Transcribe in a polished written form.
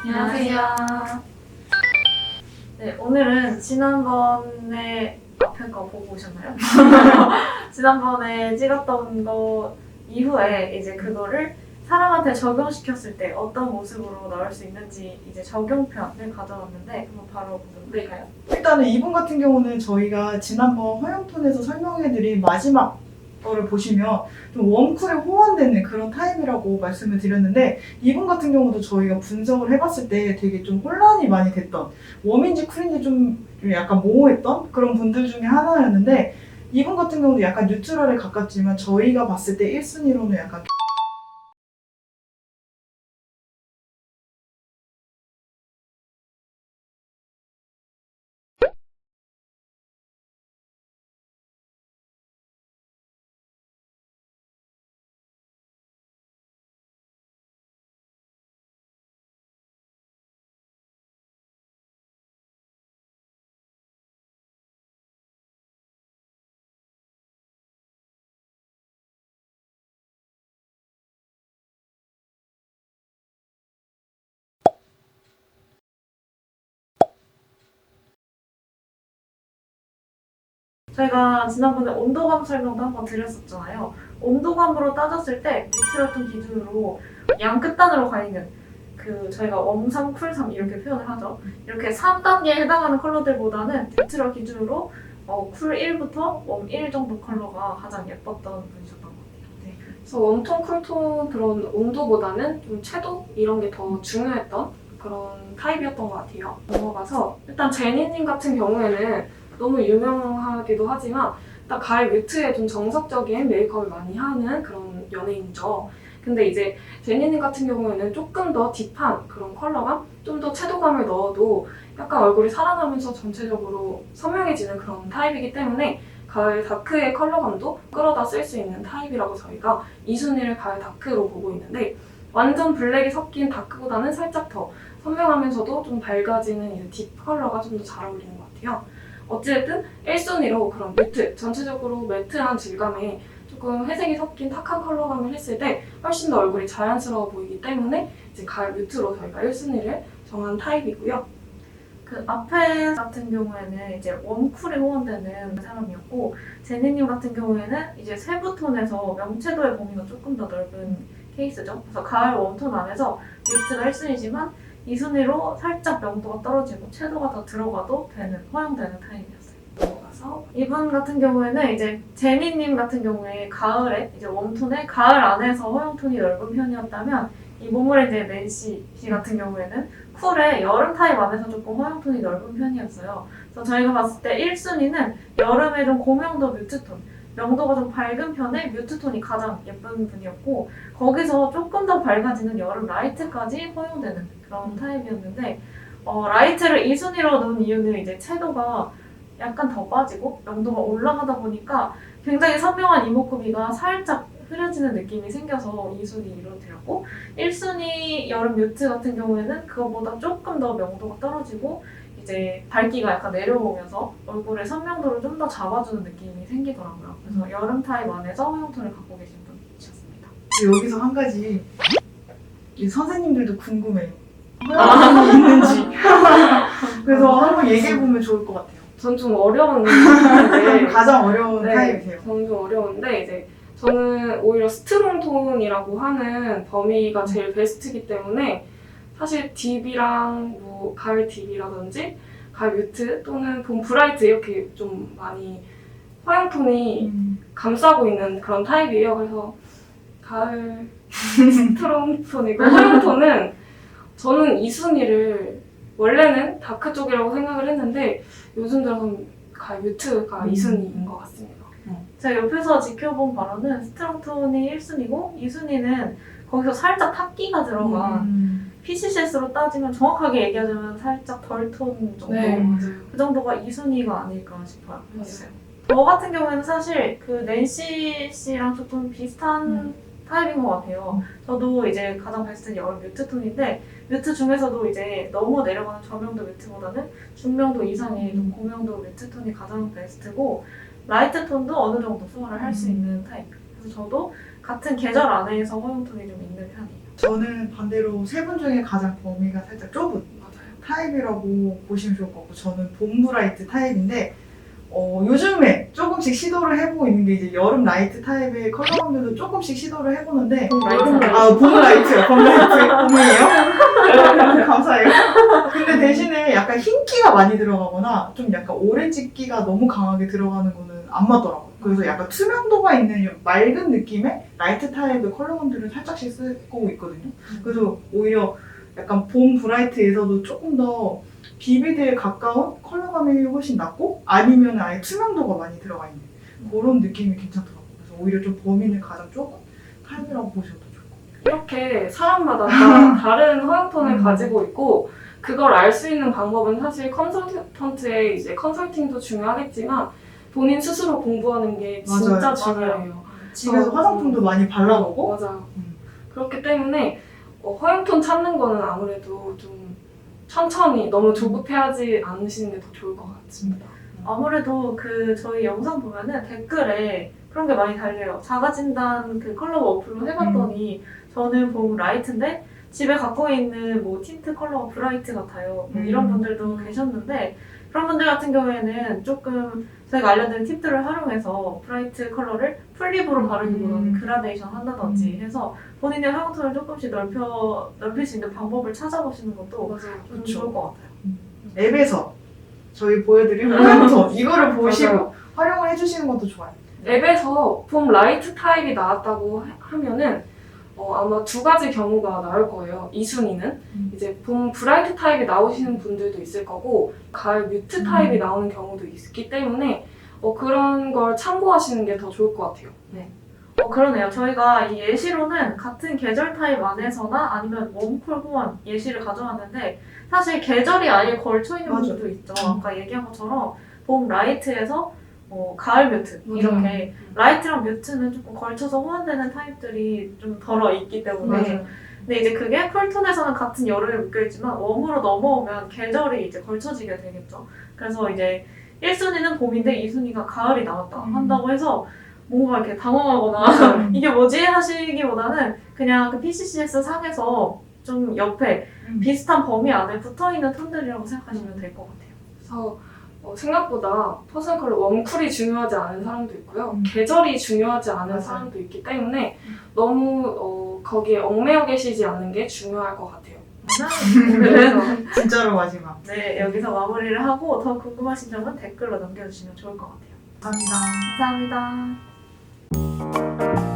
안녕하세요. 네, 오늘은 지난번에 앞에 거 보고 오셨나요? 지난번에 찍었던 거 이후에 이제 그거를 사람한테 적용시켰을 때 어떤 모습으로 나올 수 있는지 이제 적용편을 가져왔는데 한번 바로 보도록 할까요? 일단은 이분 같은 경우는 저희가 지난번 허영톤에서 설명해드린 마지막 거를 보시면 좀 웜쿨에 호환되는 그런 타입이라고 말씀을 드렸는데, 이분 같은 경우도 저희가 분석을 해봤을 때 되게 좀 혼란이 많이 됐던, 웜인지 쿨인지 좀 약간 모호했던 그런 분들 중에 하나였는데, 이분 같은 경우도 약간 뉴트럴에 가깝지만 저희가 봤을 때 1순위로는 약간 저희가 지난번에 온도감 설명도 한번 드렸었잖아요. 온도감으로 따졌을 때 뉴트럴톤 기준으로 양 끝단으로 가 있는 그 저희가 웜3, 쿨3 이렇게 표현을 하죠. 이렇게 3단계에 해당하는 컬러들보다는 뉴트럴 기준으로 쿨 1부터 웜 1 정도 컬러가 가장 예뻤던 분이셨던 것 같아요. 그래서 웜톤, 쿨톤 그런 온도보다는 좀 채도 이런 게 더 중요했던 그런 타입이었던 것 같아요. 넘어가서 일단 제니님 같은 경우에는 너무 유명하기도 하지만 일단 가을 뮤트에 좀 정석적인 메이크업을 많이 하는 그런 연예인이죠. 근데 이제 제니님 같은 경우에는 조금 더 딥한 그런 컬러감, 좀 더 채도감을 넣어도 약간 얼굴이 살아나면서 전체적으로 선명해지는 그런 타입이기 때문에 가을 다크의 컬러감도 끌어다 쓸 수 있는 타입이라고 저희가 2순위를 가을 다크로 보고 있는데, 완전 블랙이 섞인 다크보다는 살짝 더 선명하면서도 좀 밝아지는 이 딥 컬러가 좀 더 잘 어울리는 것 같아요. 어쨌든 1순위로 그런 매트, 전체적으로 매트한 질감에 조금 회색이 섞인 탁한 컬러감을 했을 때 훨씬 더 얼굴이 자연스러워 보이기 때문에 이제 가을 뮤트로 저희가 1순위를 정한 타입이고요. 그 앞에 같은 경우에는 이제 웜쿨에 호환되는 사람이었고, 제니님 같은 경우에는 이제 세부톤에서 명채도의 범위가 조금 더 넓은 케이스죠. 그래서 가을 웜톤 안에서 뮤트가 1순위지만 2순위로 살짝 명도가 떨어지고 채도가 더 들어가도 되는, 허용되는 타입이었어요. 넘어가서 이분 같은 경우에는 이제 제니님 같은 경우에 가을에 이제 웜톤에 가을 안에서 허용톤이 넓은 편이었다면, 이 모모랜드의 낸시 씨 같은 경우에는 쿨에 여름 타입 안에서 조금 허용톤이 넓은 편이었어요. 그래서 저희가 봤을 때 1순위는 여름에 좀 고명도 뮤트톤, 명도가 좀 밝은 편의 뮤트톤이 가장 예쁜 분이었고, 거기서 조금 더 밝아지는 여름 라이트까지 허용되는 그런 타입이었는데, 라이트를 2순위로 놓은 이유는 이제 채도가 약간 더 빠지고 명도가 올라가다 보니까 굉장히 선명한 이목구비가 살짝 흐려지는 느낌이 생겨서 2순위로 드렸고, 1순위 여름 뮤트 같은 경우에는 그거보다 조금 더 명도가 떨어지고 이제 밝기가 약간 내려오면서 얼굴의 선명도를 좀 더 잡아주는 느낌이 생기더라고요. 그래서 여름 타입 안에서 허용톤을 갖고 계신 분이셨습니다. 여기서 한 가지, 이 선생님들도 궁금해요. 허영톤이 있는지. 그래서 한번 얘기해보면 좋을 것 같아요. 전 좀 어려운 타입인데 가장 어려운 네, 타입이세요. 저는 좀 어려운데 이제 저는 오히려 스트롱 톤이라고 하는 범위가 제일 베스트이기 때문에 사실 딥이랑 뭐 가을 딥이라든지 가을 뮤트 또는 봄 브라이트 이렇게 좀 많이 화양톤이 감싸고 있는 그런 타입이에요. 그래서 가을 스트롱 톤이고 화양톤은 저는 2순위를 원래는 다크 쪽이라고 생각을 했는데 요즘 들어서는 가을 뮤트가 2순위인 것 같습니다. 제가 옆에서 지켜본 바로는 스트롱톤이 1순위고 2순위는 거기서 살짝 탁기가 들어간 PCCS로 따지면 정확하게 얘기하자면 살짝 덜톤 정도, 맞아요. 그 정도가 2순위가 아닐까 싶어요. 저 같은 경우에는 사실 그 낸시 씨랑 조금 비슷한 타입인 것 같아요. 저도 이제 가장 베스트는 여름 뮤트톤인데, 뮤트 중에서도 이제 너무 내려가는 저명도 뮤트보다는 중명도 이상의 좀 고명도 뮤트톤이 가장 베스트고, 라이트 톤도 어느 정도 소화를 할 수 있는 타입. 그래서 저도 같은 계절 안에서 허용톤이 좀 있는 편이에요. 저는 반대로 세 분 중에 가장 범위가 살짝 좁은 맞아요. 타입이라고 보시면 좋을 것 같고, 저는 봄 브라이트 타입인데 요즘에 조금씩 시도를 해보고 있는 게 이제 여름 라이트 타입의 컬러감들도 조금씩 시도를 해보는데 봄 라이트. 봄 라이트요. 봄 라이트 봄이에요? 감사해요. 근데 대신에 약간 흰기가 많이 들어가거나 좀 약간 오렌지기가 너무 강하게 들어가는 거는 안 맞더라고요. 그래서 약간 투명도가 있는 맑은 느낌의 라이트 타입의 컬러감들을 살짝씩 쓰고 있거든요. 그래서 오히려 약간 봄 브라이트에서도 조금 더 비비드에 가까운 컬러감이 훨씬 낫고, 아니면 아예 투명도가 많이 들어가 있는 그런 느낌이 괜찮더라고요. 그래서 오히려 좀 범위는 가장 좁은 타입이라고 보셔도 좋을 것 같아요. 이렇게 사람마다 다 다른 허용톤을 가지고 있고, 그걸 알 수 있는 방법은 사실 컨설턴트의 이제 컨설팅도 중요하겠지만 본인 스스로 공부하는 게 진짜 맞아요. 중요해요. 집에서 화장품도 많이 발라보고. 맞아요. 그렇기 때문에 허용톤 찾는 거는 아무래도 좀 천천히 너무 조급해하지 않으시는 게 더 좋을 것 같습니다. 아무래도 저희 영상 보면은 댓글에 그런 게 많이 달려요. 자가진단 컬러 어플로 해봤더니 저는 봄 라이트인데 집에 갖고 있는 뭐 틴트 컬러가 브라이트 같아요. 뭐 이런 분들도 계셨는데, 그런 분들 같은 경우에는 조금 저희가 알려드린 팁들을 활용해서 브라이트 컬러를 풀립으로 바르기보다는 그라데이션 한다든지 해서 본인의 허용톤을 조금씩 넓힐 수 있는 방법을 찾아보시는 것도 맞아요. 좀 그쵸. 좋을 것 같아요. 앱에서 저희 보여드린 허용톤 이거를 보시고 맞아요. 활용을 해주시는 것도 좋아요. 앱에서 봄 라이트 타입이 나왔다고 하면은 아마 두 가지 경우가 나올 거예요. 2순위는 이제 봄 브라이트 타입이 나오시는 분들도 있을 거고, 가을 뮤트 타입이 나오는 경우도 있기 때문에 그런 걸 참고하시는 게 더 좋을 것 같아요. 네. 그러네요. 저희가 이 예시로는 같은 계절 타입 안에서나 아니면 웜쿨 호원 예시를 가져왔는데, 사실 계절이 아예 걸쳐 있는 맞아. 분들도 있죠. 아까 얘기한 것처럼 봄 라이트에서 가을 뮤트 이렇게 라이트랑 뮤트는 조금 걸쳐서 호환되는 타입들이 좀 덜어 있기 때문에. 근데 이제 그게 쿨톤에서는 같은 여름에 묶여있지만 웜으로 넘어오면 계절이 이제 걸쳐지게 되겠죠. 그래서 이제 1순위는 봄인데 2순위가 가을이 나왔다 한다고 해서 뭔가 이렇게 당황하거나 이게 뭐지 하시기보다는 그냥 그 PCCS 상에서 좀 옆에 비슷한 범위 안에 붙어있는 톤들이라고 생각하시면 될 것 같아요. 그래서 생각보다 퍼스널 컬러 웜쿨이 중요하지 않은 사람도 있고요. 계절이 중요하지 않은 맞아요. 사람도 있기 때문에 너무 거기에 얽매여 계시지 않는 게 중요할 것 같아요. 오늘은 진짜로 마지막. 네, 여기서 마무리를 하고 더 궁금하신 점은 댓글로 남겨주시면 좋을 것 같아요. 감사합니다. 감사합니다.